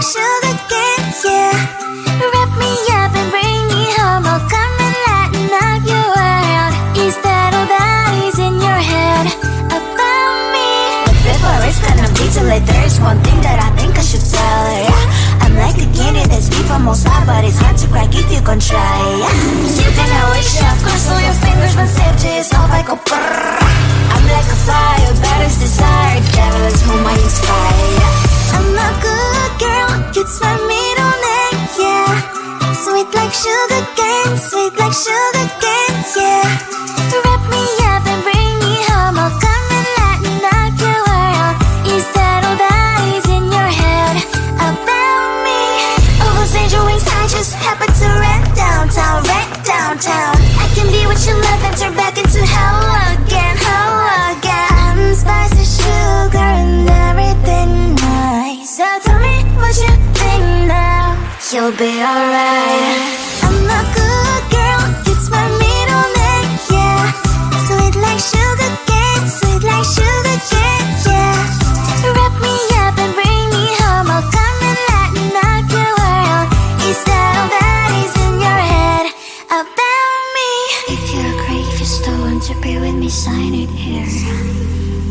sugar cane, yeah. Wrap me up and bring me home. I'll come and lighten up your world. Is that all that is in your head about me? But before it's gonna be too late, there's one thing that I think I should tell her, yeah. I'm like a candy that's deep from most high, but it's hard to crack if you can try, yeah. You can wish up, cross all your fingers when safety is off, I go brrrr. I'm like a fire, battles desire, devil is whom I inspire, yeah. I'm a good girl, it's my middle name, yeah. Sweet like sugar cane, sweet like sugar cane, yeah. Wrap me up and bring me home. I'll come and lighten up your world. Is that all that is in your head about me? Oh, those angel wings, I just happen to rent downtown, I can be what you love and turn back into hell again, I'm spicy sugar and everything nice. So tell me what you think now. You'll be alright. I'm a good girl, it's my middle name, yeah. Sweet like sugar cane, sweet like sugar cane, yeah. Wrap me up and bring me home. I'll come and lighten up your world. Is that all that is in your head about me? If you're great, if you're still want to be with me, sign it here.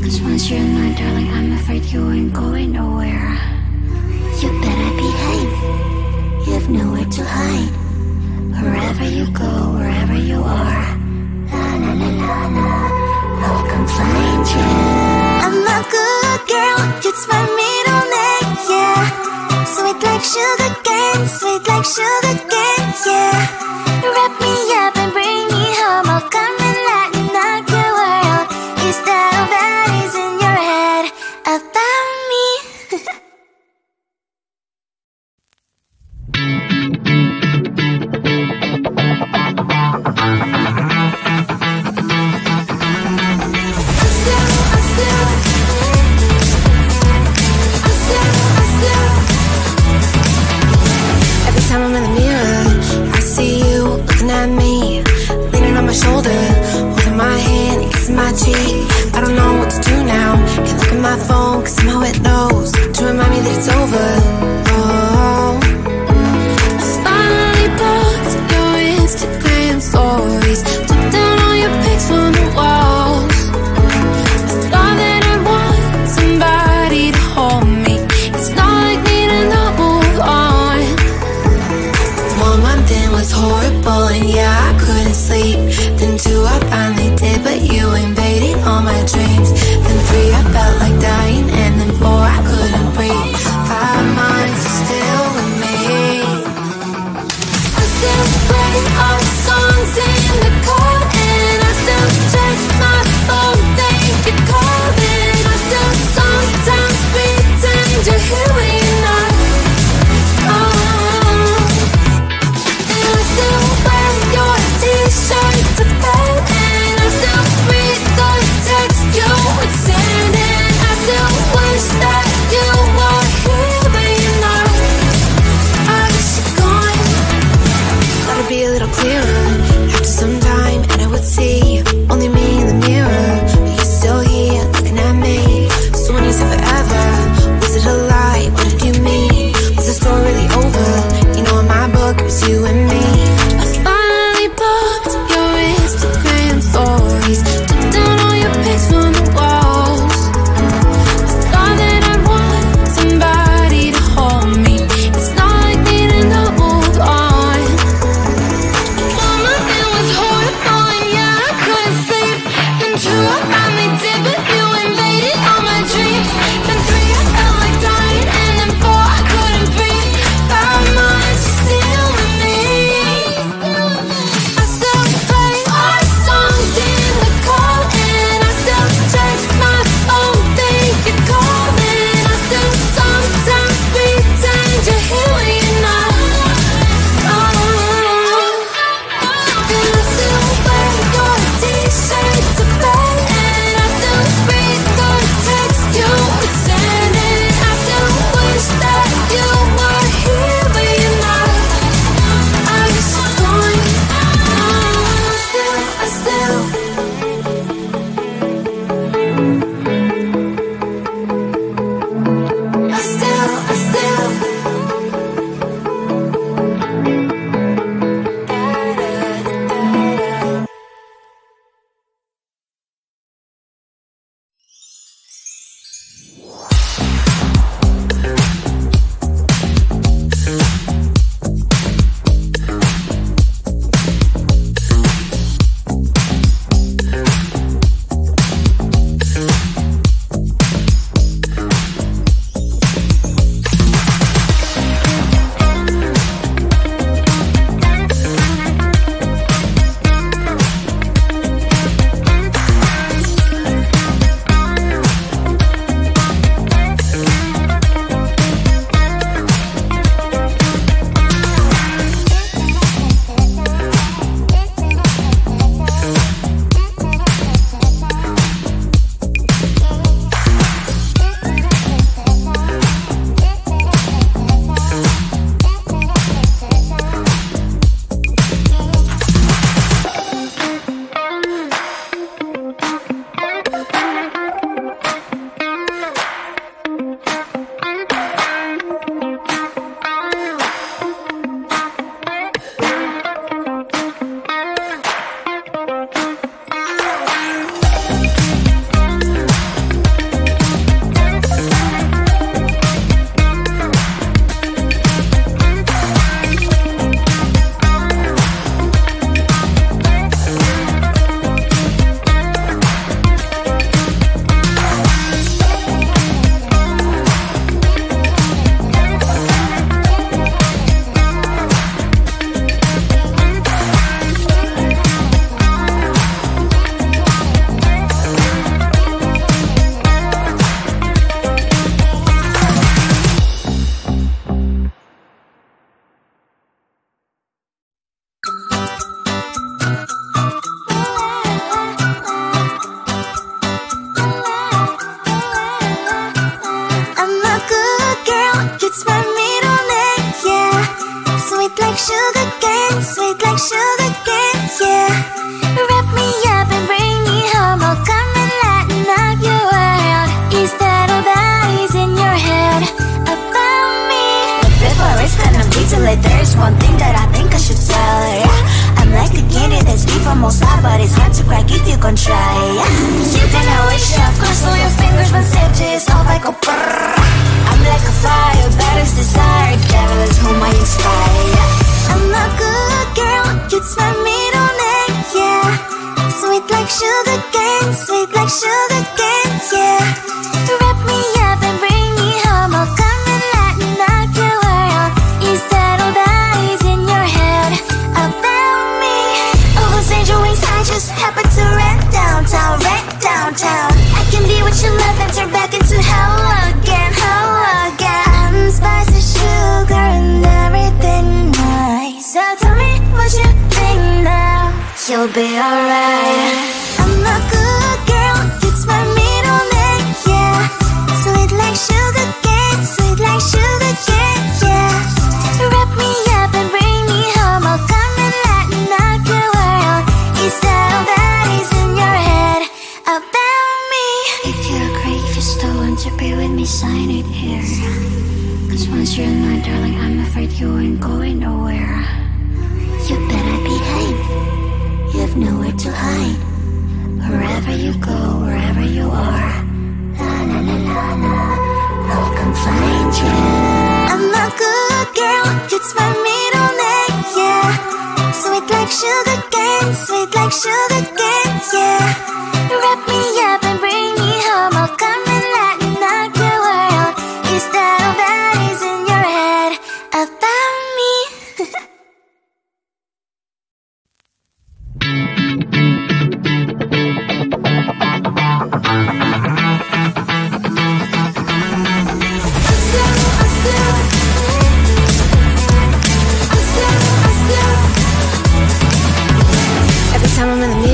Cause once you're mine, darling, I'm afraid you ain't going nowhere. You better behave, you have nowhere to hide. Wherever you go, wherever you are, la la la la la, I'll come find you. I'm a good girl, it's my middle name, yeah. Sweet like sugar cane, sweet like sugar cane, yeah. Wrap me up and bring me home. I'll come and lighten up your world. Is that all that is in your head about me? Every time I'm in the mirror, I see you looking at me, leaning on my shoulder, holding my hand, kissing my cheek. I don't know what to do now. Can't look at my phone, cause somehow it knows to remind me that it's over. Oh, I finally blocked your Instagram stories, took down all your pics from the walls. I thought that I want somebody to hold me. It's not like me to not move on. 1 month in was horrible, and yeah, I couldn't sleep. Then 2, I finally did, but you invaded all my dreams. Then 3, I felt like dying, and then 4, I couldn't breathe. 5 months too late, there's one thing that I think I should tell her, yeah. I'm like a candy that's deep from outside, but it's hard to crack if you can try, yeah. You can always shove, cross all your fingers when safety is off, I go brrrr. I'm like a fire, battles desire, devil is whom I inspire, yeah. I'm a good girl, it's my middle name, yeah. Sweet like sugar cane, sweet like sugar cane, yeah. Wrap me up and bring me home, I'll come and lighten up your world. Is that all that is in your head about me? All those angel wings I just happen to rent downtown, I can be what you love and turn back into hell again, I'm spicy sugar and everything nice. So tell me what you think now, you'll be alright. I'm a good girl, it's my middle name, yeah. Sweet like sugar cane, sweet like sugar cane, yeah. Wrap me up and bring me home, I'll come and lighten up your world. Is that all that is in your head about me? If you're great, if you still want to be with me, sign it here. Cause once you're mine, darling, I'm afraid you ain't going nowhere. You better behave, you have nowhere to hide. Wherever you go, wherever you are, la la la la la, I'll come find you. I'm a good girl, it's my middle name, yeah. Sweet like sugar cane, sweet like sugar cane, yeah. Wrap me up and bring me home, I'll come and lighten up your world. Is that all that is in your head about me? Every time I'm in the mirror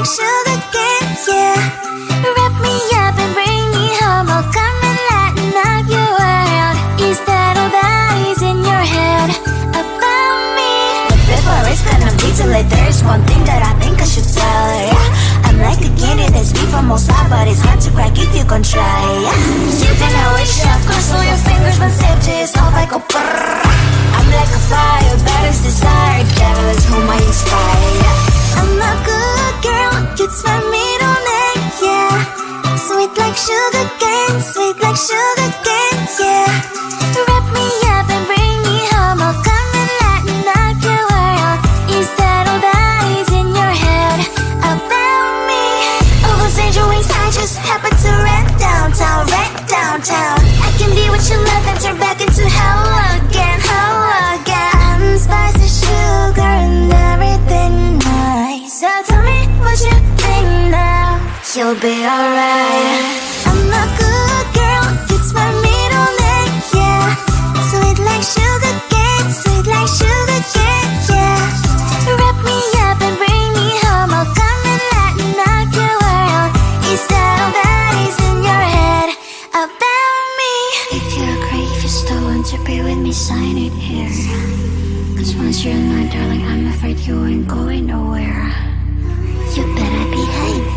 like sugar cane, yeah. Wrap me up and bring me home, I'll come and lighten up your world. Is that all that is in your head about me? But before I spend a detail, there's one thing that I think I should tell, yeah. I'm like the candy that's sweet from outside, but it's hard to crack if you can try, yeah. You think I wish you have crossed all your fingers, but safety is off, I go brrrr. I'm like a fire, bad as desire, devil is whom I inspire, yeah. I'm a good girl, it's my middle name, yeah. Sweet like sugar cane, sweet like sugar cane, yeah. Wrap me up and bring me home, I'll come and lighten up your world. Is that all that is in your head about me? Over angel wings, I just happen to rent downtown, I can be what you love and turn back into hell again, I'm spicy sugar and everything nice. So tell me what you think now, you'll be alright. I'm a good girl, it's my middle name, yeah. Sweet like sugar cane, sweet like sugar cane, yeah. Wrap me up and bring me home, I'll come and lighten up your world. Is that all that is in your head about me? If you agree, if you still want to be with me, sign it here. Cause once you're mine, darling, I'm afraid you ain't going nowhere. You better behave,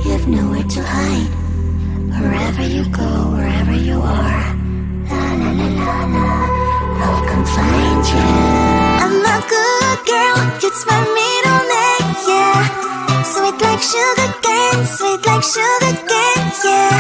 you have nowhere to hide. Wherever you go, wherever you are, La la la la la, I'll come find you. I'm a good girl, it's my middle name, yeah. Sweet like sugar cane, sweet like sugar cane, yeah.